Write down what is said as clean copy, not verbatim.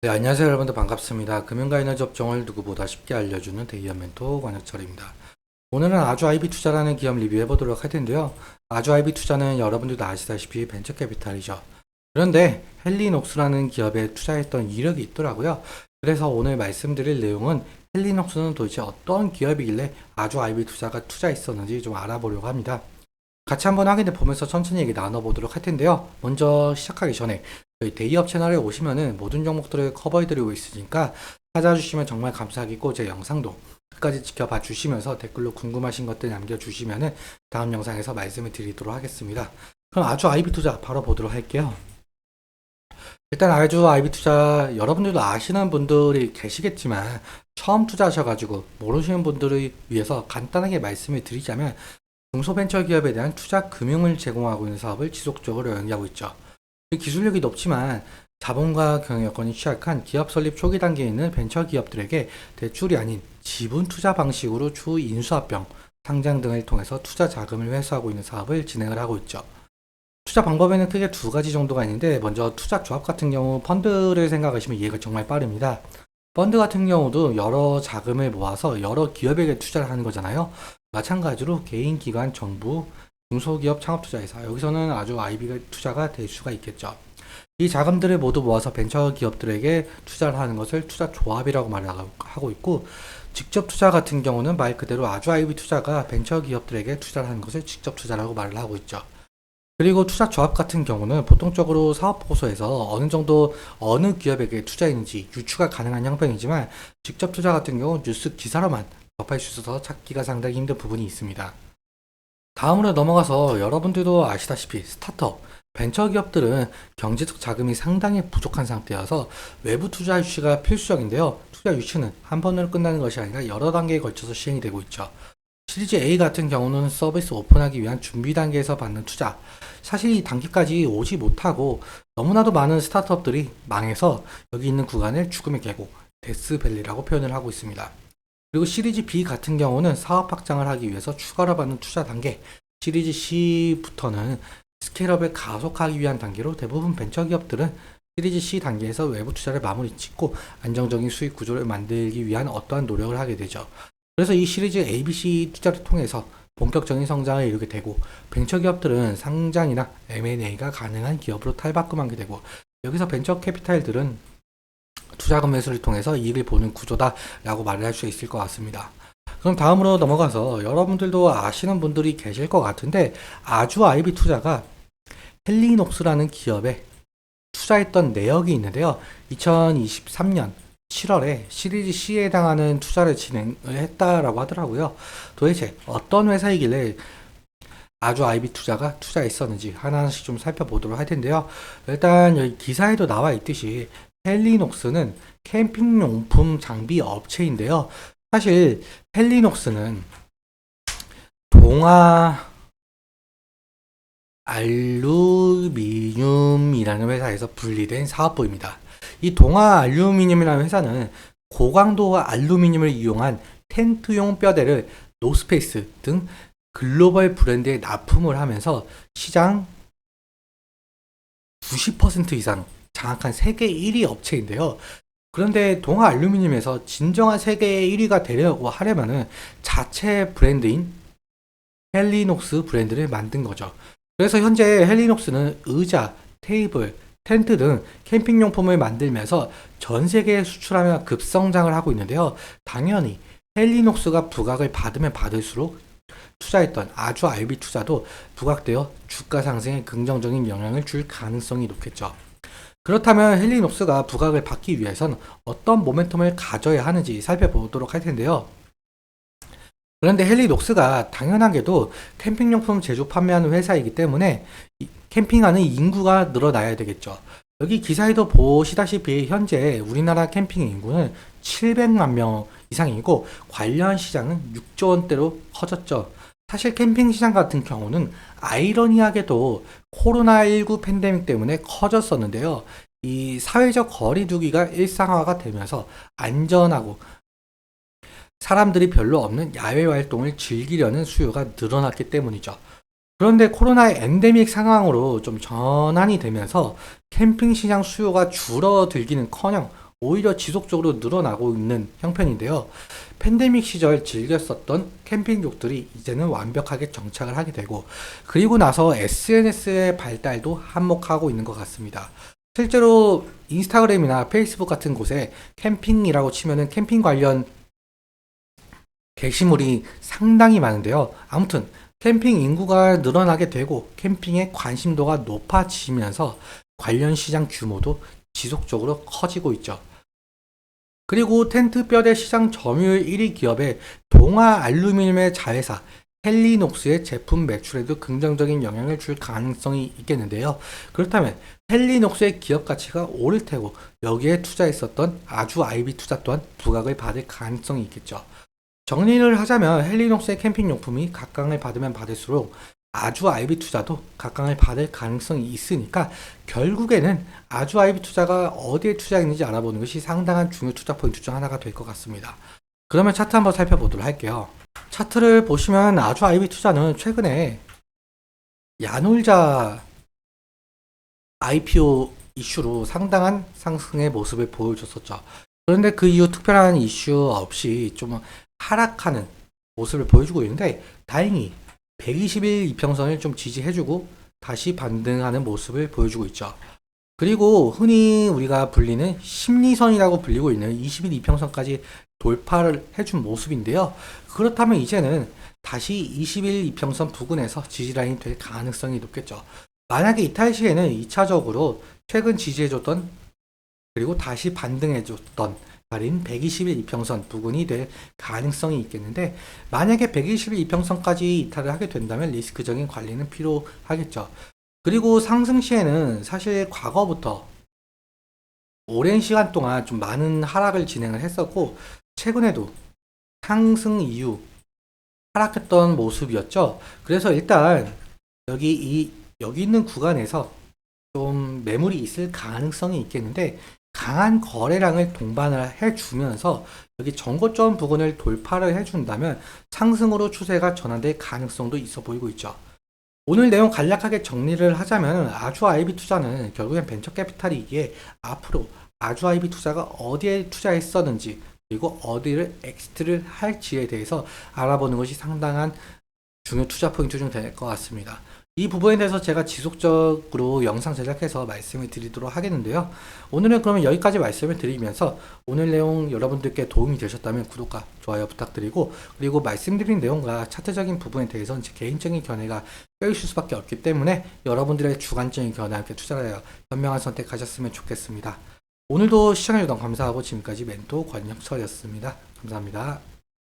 네, 안녕하세요 여러분들 반갑습니다. 금융과 에너지 업종을 누구보다 쉽게 알려주는 대기업 멘토 권혁철입니다. 오늘은 아주 아이비 투자라는 기업 리뷰해 보도록 할 텐데요. 아주 아이비 투자는 여러분들도 아시다시피 벤처 캐피탈이죠. 그런데 헬리녹스라는 기업에 투자했던 이력이 있더라고요. 그래서 오늘 말씀드릴 내용은 헬리녹스는 도대체 어떤 기업이길래 아주 아이비 투자가 투자했었는지 좀 알아보려고 합니다. 같이 한번 확인해 보면서 천천히 얘기 나눠보도록 할 텐데요. 먼저 시작하기 전에 저희 데이업 채널에 오시면은 모든 종목들을 커버해드리고 있으니까 찾아주시면 정말 감사하겠고, 제 영상도 끝까지 지켜봐 주시면서 댓글로 궁금하신 것들 남겨주시면은 다음 영상에서 말씀을 드리도록 하겠습니다. 그럼 아주 아이비 투자 바로 보도록 할게요. 일단 아주 아이비 투자 여러분들도 아시는 분들이 계시겠지만 처음 투자하셔가지고 모르시는 분들을 위해서 간단하게 말씀을 드리자면, 중소벤처기업에 대한 투자 금융을 제공하고 있는 사업을 지속적으로 영위하고 있죠. 기술력이 높지만 자본과 경영 여건이 취약한 기업 설립 초기 단계에 있는 벤처 기업들에게 대출이 아닌 지분 투자 방식으로 주 인수합병, 상장 등을 통해서 투자 자금을 회수하고 있는 사업을 진행을 하고 있죠. 투자 방법에는 크게 두 가지 정도가 있는데, 먼저 투자 조합 같은 경우 펀드를 생각하시면 이해가 정말 빠릅니다. 펀드 같은 경우도 여러 자금을 모아서 여러 기업에게 투자를 하는 거잖아요. 마찬가지로 개인, 기관, 정부, 중소기업, 창업투자회사, 여기서는 아주 아이비 투자가 될 수가 있겠죠. 이 자금들을 모두 모아서 벤처 기업들에게 투자를 하는 것을 투자 조합이라고 말하고 있고, 직접 투자 같은 경우는 말 그대로 아주 아이비 투자가 벤처 기업들에게 투자를 하는 것을 직접 투자라고 말을 하고 있죠. 그리고 투자 조합 같은 경우는 보통적으로 사업 보고서에서 어느 정도 어느 기업에게 투자했는지 유추가 가능한 형편이지만, 직접 투자 같은 경우 뉴스 기사로만 접할 수 있어서 찾기가 상당히 힘든 부분이 있습니다. 다음으로 넘어가서 여러분들도 아시다시피 스타트업, 벤처 기업들은 경제적 자금이 상당히 부족한 상태여서 외부 투자 유치가 필수적인데요. 투자 유치는 한 번으로 끝나는 것이 아니라 여러 단계에 걸쳐서 시행이 되고 있죠. 시리즈 A 같은 경우는 서비스 오픈하기 위한 준비 단계에서 받는 투자. 사실 이 단계까지 오지 못하고 너무나도 많은 스타트업들이 망해서 여기 있는 구간을 죽음의 계곡, 데스밸리라고 표현을 하고 있습니다. 그리고 시리즈 B 같은 경우는 사업 확장을 하기 위해서 추가로 받는 투자 단계, 시리즈 C부터는 스케일업을 가속하기 위한 단계로, 대부분 벤처 기업들은 시리즈 C 단계에서 외부 투자를 마무리 짓고 안정적인 수익 구조를 만들기 위한 어떠한 노력을 하게 되죠. 그래서 이 시리즈 ABC 투자를 통해서 본격적인 성장을 이루게 되고, 벤처 기업들은 상장이나 M&A가 가능한 기업으로 탈바꿈하게 되고, 여기서 벤처 캐피탈들은 투자금 매수를 통해서 이익을 보는 구조다라고 말을 할 수 있을 것 같습니다. 그럼 다음으로 넘어가서 여러분들도 아시는 분들이 계실 것 같은데, 아주 아이비 투자가 헬리녹스라는 기업에 투자했던 내역이 있는데요. 2023년 7월에 시리즈 C에 해당하는 투자를 진행을 했다라고 하더라고요. 도대체 어떤 회사이길래 아주 아이비 투자가 투자했었는지 하나씩 좀 살펴보도록 할 텐데요. 일단 여기 기사에도 나와 있듯이 헬리녹스는 캠핑용품 장비 업체인데요. 사실 헬리녹스는 동아 알루미늄이라는 회사에서 분리된 사업부입니다. 이 동아 알루미늄이라는 회사는 고강도 알루미늄을 이용한 텐트용 뼈대를 노스페이스 등 글로벌 브랜드에 납품을 하면서 시장 90% 이상 장악한 세계 1위 업체인데요. 그런데 동아 알루미늄에서 진정한 세계 1위가 되려고 하려면은 자체 브랜드인 헬리녹스 브랜드를 만든 거죠. 그래서 현재 헬리녹스는 의자, 테이블, 텐트 등 캠핑용품을 만들면서 전 세계에 수출하며 급성장을 하고 있는데요. 당연히 헬리녹스가 부각을 받으면 받을수록 투자했던 아주 아이비 투자도 부각되어 주가 상승에 긍정적인 영향을 줄 가능성이 높겠죠. 그렇다면 헬리녹스가 부각을 받기 위해선 어떤 모멘텀을 가져야 하는지 살펴보도록 할 텐데요. 그런데 헬리녹스가 당연하게도 캠핑용품 제조 판매하는 회사이기 때문에 캠핑하는 인구가 늘어나야 되겠죠. 여기 기사에도 보시다시피 현재 우리나라 캠핑 인구는 700만 명 이상이고 관련 시장은 6조 원대로 커졌죠. 사실 캠핑 시장 같은 경우는 아이러니하게도 코로나19 팬데믹 때문에 커졌었는데요. 이 사회적 거리 두기가 일상화가 되면서 안전하고 사람들이 별로 없는 야외 활동을 즐기려는 수요가 늘어났기 때문이죠. 그런데 코로나의 엔데믹 상황으로 좀 전환이 되면서 캠핑 시장 수요가 줄어들기는커녕 오히려 지속적으로 늘어나고 있는 형편인데요. 팬데믹 시절 즐겼었던 캠핑족들이 이제는 완벽하게 정착을 하게 되고, 그리고 나서 SNS의 발달도 한몫하고 있는 것 같습니다. 실제로 인스타그램이나 페이스북 같은 곳에 캠핑이라고 치면은 캠핑 관련 게시물이 상당히 많은데요. 아무튼 캠핑 인구가 늘어나게 되고 캠핑의 관심도가 높아지면서 관련 시장 규모도 지속적으로 커지고 있죠. 그리고 텐트 뼈대 시장 점유율 1위 기업의 동아 알루미늄의 자회사 헬리녹스의 제품 매출에도 긍정적인 영향을 줄 가능성이 있겠는데요. 그렇다면 헬리녹스의 기업 가치가 오를 테고 여기에 투자했었던 아주 아이비 투자 또한 부각을 받을 가능성이 있겠죠. 정리를 하자면 헬리녹스의 캠핑 용품이 각광을 받으면 받을수록 아주 아이비 투자도 각광을 받을 가능성이 있으니까 결국에는 아주 아이비 투자가 어디에 투자했는지 알아보는 것이 상당한 중요 투자 포인트 중 하나가 될 것 같습니다. 그러면 차트 한번 살펴보도록 할게요. 차트를 보시면 아주 아이비 투자는 최근에 야놀자 IPO 이슈로 상당한 상승의 모습을 보여줬었죠. 그런데 그 이후 특별한 이슈 없이 좀 하락하는 모습을 보여주고 있는데 다행히 120일 이평선을 좀 지지해주고 다시 반등하는 모습을 보여주고 있죠. 그리고 흔히 우리가 불리는 심리선이라고 불리고 있는 20일 이평선까지 돌파를 해준 모습인데요. 그렇다면 이제는 다시 20일 이평선 부근에서 지지라인이 될 가능성이 높겠죠. 만약에 이탈 시에는 2차적으로 최근 지지해줬던 그리고 다시 반등해줬던 자리인 120일 이평선 부근이 될 가능성이 있겠는데 만약에 120일 이평선까지 이탈을 하게 된다면 리스크적인 관리는 필요하겠죠. 그리고 상승 시에는 사실 과거부터 오랜 시간 동안 좀 많은 하락을 진행을 했었고 최근에도 상승 이후 하락했던 모습이었죠. 그래서 일단 여기 있는 구간에서 좀 매물이 있을 가능성이 있겠는데 강한 거래량을 동반을 해주면서 여기 전고점 부근을 돌파를 해준다면 상승으로 추세가 전환될 가능성도 있어 보이고 있죠. 오늘 내용 간략하게 정리를 하자면 아주 아이비 투자는 결국엔 벤처 캐피탈이기에 앞으로 아주 아이비 투자가 어디에 투자했었는지 그리고 어디를 엑시트를 할지에 대해서 알아보는 것이 상당한 중요 투자 포인트 중 될 것 같습니다. 이 부분에 대해서 제가 지속적으로 영상 제작해서 말씀을 드리도록 하겠는데요. 오늘은 그러면 여기까지 말씀을 드리면서 오늘 내용 여러분들께 도움이 되셨다면 구독과 좋아요 부탁드리고 그리고 말씀드린 내용과 차트적인 부분에 대해서는 제 개인적인 견해가 껴있을 수밖에 없기 때문에 여러분들의 주관적인 견해와 함께 투자를 하여 현명한 선택하셨으면 좋겠습니다. 오늘도 시청해주셔서 감사하고 지금까지 멘토 권혁철이었습니다. 감사합니다.